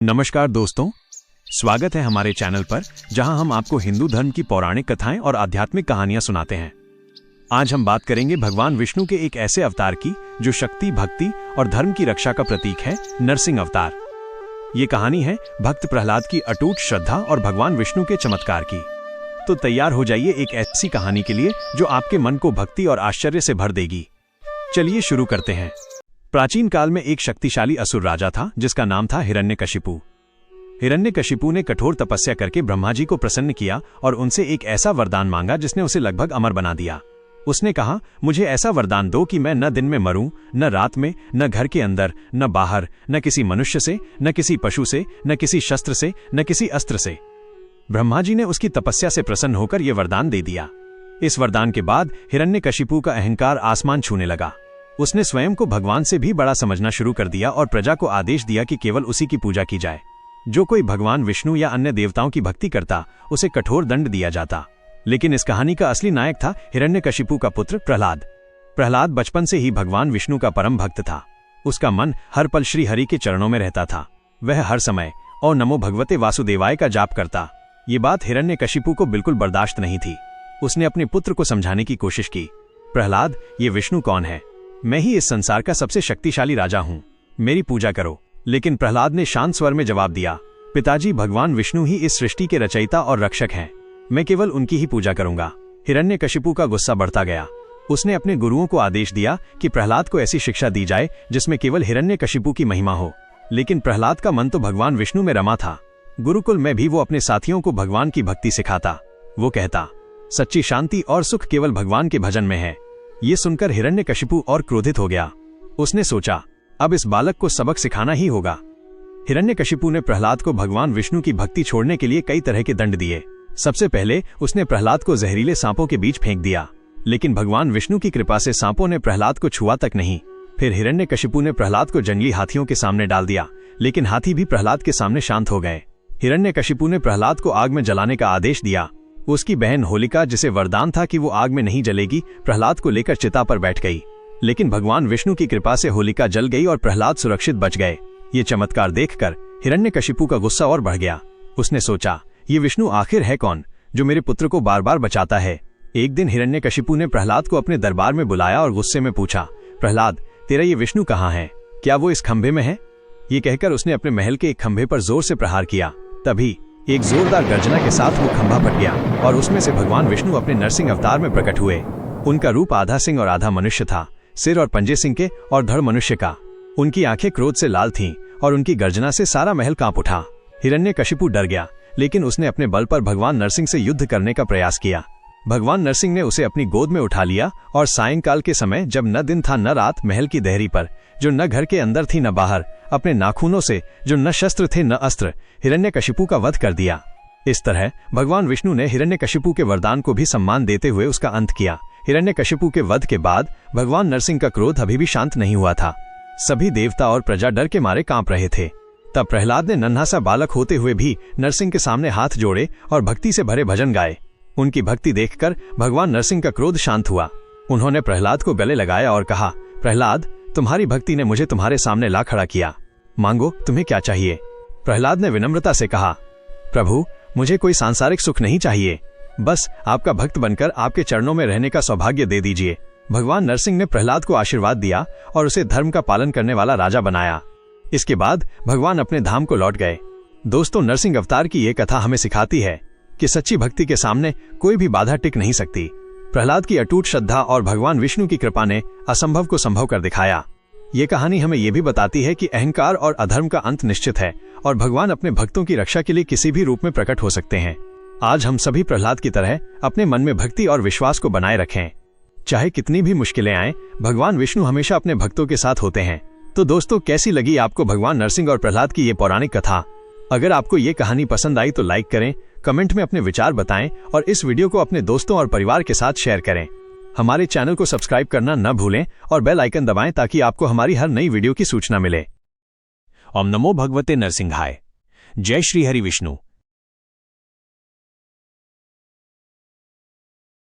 नमस्कार दोस्तों, स्वागत है हमारे चैनल पर जहां हम आपको हिंदू धर्म की पौराणिक कथाएं और आध्यात्मिक कहानियां सुनाते हैं। आज हम बात करेंगे भगवान विष्णु के एक ऐसे अवतार की जो शक्ति, भक्ति और धर्म की रक्षा का प्रतीक है, नरसिंह अवतार। ये कहानी है भक्त प्रहलाद की अटूट श्रद्धा और भगवान विष्णु के चमत्कार की। तो तैयार हो जाइए एक ऐसी कहानी के लिए जो आपके मन को भक्ति और आश्चर्य से भर देगी। चलिए शुरू करते हैं। प्राचीन काल में एक शक्तिशाली असुर राजा था जिसका नाम था हिरण्यकशिपु। हिरण्यकशिपु ने कठोर तपस्या करके ब्रह्मा जी को प्रसन्न किया और उनसे एक ऐसा वरदान मांगा जिसने उसे लगभग अमर बना दिया। उसने कहा, मुझे ऐसा वरदान दो कि मैं न दिन में मरूं, न रात में, न घर के अंदर, न बाहर, न किसी मनुष्य से, न किसी पशु से, न किसी शस्त्र से, न किसी अस्त्र से। ब्रह्मा जी ने उसकी तपस्या से प्रसन्न होकर यह वरदान दे दिया। इस वरदान के बाद हिरण्यकशिपु का अहंकार आसमान छूने लगा। उसने स्वयं को भगवान से भी बड़ा समझना शुरू कर दिया और प्रजा को आदेश दिया कि केवल उसी की पूजा की जाए। जो कोई भगवान विष्णु या अन्य देवताओं की भक्ति करता उसे कठोर दंड दिया जाता। लेकिन इस कहानी का असली नायक था हिरण्यकशिपु का पुत्र प्रहलाद। प्रहलाद बचपन से ही भगवान विष्णु का परम भक्त था। उसका मन हर पल श्री हरि के चरणों में रहता था। वह हर समय ओ नमो भगवते वासुदेवाय का जाप करता। ये बात हिरण्यकशिपु को बिल्कुल बर्दाश्त नहीं थी। उसने अपने पुत्र को समझाने की कोशिश की, प्रहलाद, ये विष्णु कौन है? मैं ही इस संसार का सबसे शक्तिशाली राजा हूँ, मेरी पूजा करो। लेकिन प्रहलाद ने शांत स्वर में जवाब दिया, पिताजी, भगवान विष्णु ही इस सृष्टि के रचयिता और रक्षक हैं। मैं केवल उनकी ही पूजा करूंगा। हिरण्यकशिपु का गुस्सा बढ़ता गया। उसने अपने गुरुओं को आदेश दिया कि प्रहलाद को ऐसी शिक्षा दी जाए जिसमें केवल हिरण्यकशिपु की महिमा हो। लेकिन प्रहलाद का मन तो भगवान विष्णु में रमा था। गुरुकुल में भी वो अपने साथियों को भगवान की भक्ति सिखाता। वो कहता, सच्ची शांति और सुख केवल भगवान के भजन में है। ये सुनकर हिरण्यकशिपु और क्रोधित हो गया। उसने सोचा, अब इस बालक को सबक सिखाना ही होगा। हिरण्यकशिपु ने प्रहलाद को भगवान विष्णु की भक्ति छोड़ने के लिए कई तरह के दंड दिए। सबसे पहले उसने प्रहलाद को जहरीले सांपों के बीच फेंक दिया। लेकिन भगवान विष्णु की कृपा से सांपों ने प्रहलाद को छुआ तक नहीं। फिर हिरण्यकशिपु ने प्रहलाद को जंगली हाथियों के सामने डाल दिया। लेकिन हाथी भी प्रहलाद के सामने शांत हो गए। हिरण्यकशिपु ने प्रहलाद को आग में जलाने का आदेश दिया। उसकी बहन होलिका, जिसे वरदान था कि वो आग में नहीं जलेगी, प्रहलाद को लेकर चिता पर बैठ गई। लेकिन भगवान विष्णु की कृपा से होलिका जल गई और प्रहलाद सुरक्षित बच गए। ये चमत्कार देखकर हिरण्यकशिपु का गुस्सा और बढ़ गया। उसने सोचा, ये विष्णु आखिर है कौन जो मेरे पुत्र को बार बार बचाता है? एक दिन हिरण्यकशिपु ने प्रहलाद को अपने दरबार में बुलाया और गुस्से में पूछा, प्रहलाद, तेरा ये विष्णु कहाँ है? क्या वो इस खंभे में है? ये कहकर उसने अपने महल के एक खंभे पर जोर से प्रहार किया। तभी एक जोरदार गर्जना के साथ वो खंभा फट गया और उसमें से भगवान विष्णु अपने नरसिंह अवतार में प्रकट हुए। उनका रूप आधा सिंह और आधा मनुष्य था, सिर और पंजे सिंह के और धड़ मनुष्य का। उनकी आंखें क्रोध से लाल थीं और उनकी गर्जना से सारा महल कांप उठा। हिरण्यकशिपु डर गया, लेकिन उसने अपने बल पर भगवान नरसिंह से युद्ध करने का प्रयास किया। भगवान नरसिंह ने उसे अपनी गोद में उठा लिया और सायंकाल के समय, जब न दिन था न रात, महल की देहरी पर, जो न घर के अंदर थी न बाहर, अपने नाखूनों से, जो न शस्त्र थे न अस्त्र, हिरण्यकशिपु का वध कर दिया। इस तरह भगवान विष्णु ने हिरण्यकशिपु के वरदान को भी सम्मान देते हुए उसका अंत किया। हिरण्यकशिपु के वध के बाद भगवान नरसिंह का क्रोध अभी भी शांत नहीं हुआ था। सभी देवता और प्रजा डर के मारे कांप रहे थे। तब प्रहलाद ने नन्हा सा बालक होते हुए भी नरसिंह के सामने हाथ जोड़े और भक्ति से भरे भजन गाए। उनकी भक्ति देखकर भगवान नरसिंह का क्रोध शांत हुआ। उन्होंने प्रहलाद को गले लगाया और कहा, प्रहलाद, तुम्हारी भक्ति ने मुझे तुम्हारे सामने ला खड़ा किया। मांगो, तुम्हें क्या चाहिए? प्रहलाद ने विनम्रता से कहा, प्रभु, मुझे कोई सांसारिक सुख नहीं चाहिए, बस आपका भक्त बनकर आपके चरणों में रहने का सौभाग्य दे दीजिए। भगवान नरसिंह ने प्रहलाद को आशीर्वाद दिया और उसे धर्म का पालन करने वाला राजा बनाया। इसके बाद भगवान अपने धाम को लौट गए। दोस्तों, नरसिंह अवतार की ये कथा हमें सिखाती है कि सच्ची भक्ति के सामने कोई भी बाधा टिक नहीं सकती। प्रहलाद की अटूट श्रद्धा और भगवान विष्णु की कृपा ने असंभव को संभव कर दिखाया। ये कहानी हमें यह भी बताती है कि अहंकार और अधर्म का अंत निश्चित है और भगवान अपने भक्तों की रक्षा के लिए किसी भी रूप में प्रकट हो सकते हैं। आज हम सभी प्रहलाद की तरह अपने मन में भक्ति और विश्वास को बनाए रखें। चाहे कितनी भी मुश्किलें आएं, भगवान विष्णु हमेशा अपने भक्तों के साथ होते हैं। तो दोस्तों, कैसी लगी आपको भगवान नरसिंह और प्रहलाद की ये पौराणिक कथा? अगर आपको ये कहानी पसंद आई तो लाइक करें, कमेंट में अपने विचार बताएं और इस वीडियो को अपने दोस्तों और परिवार के साथ शेयर करें। हमारे चैनल को सब्सक्राइब करना न भूलें और बेल आइकन दबाएं ताकि आपको हमारी हर नई वीडियो की सूचना मिले। ओम नमो भगवते नरसिंहाय। जय श्री हरि विष्णु।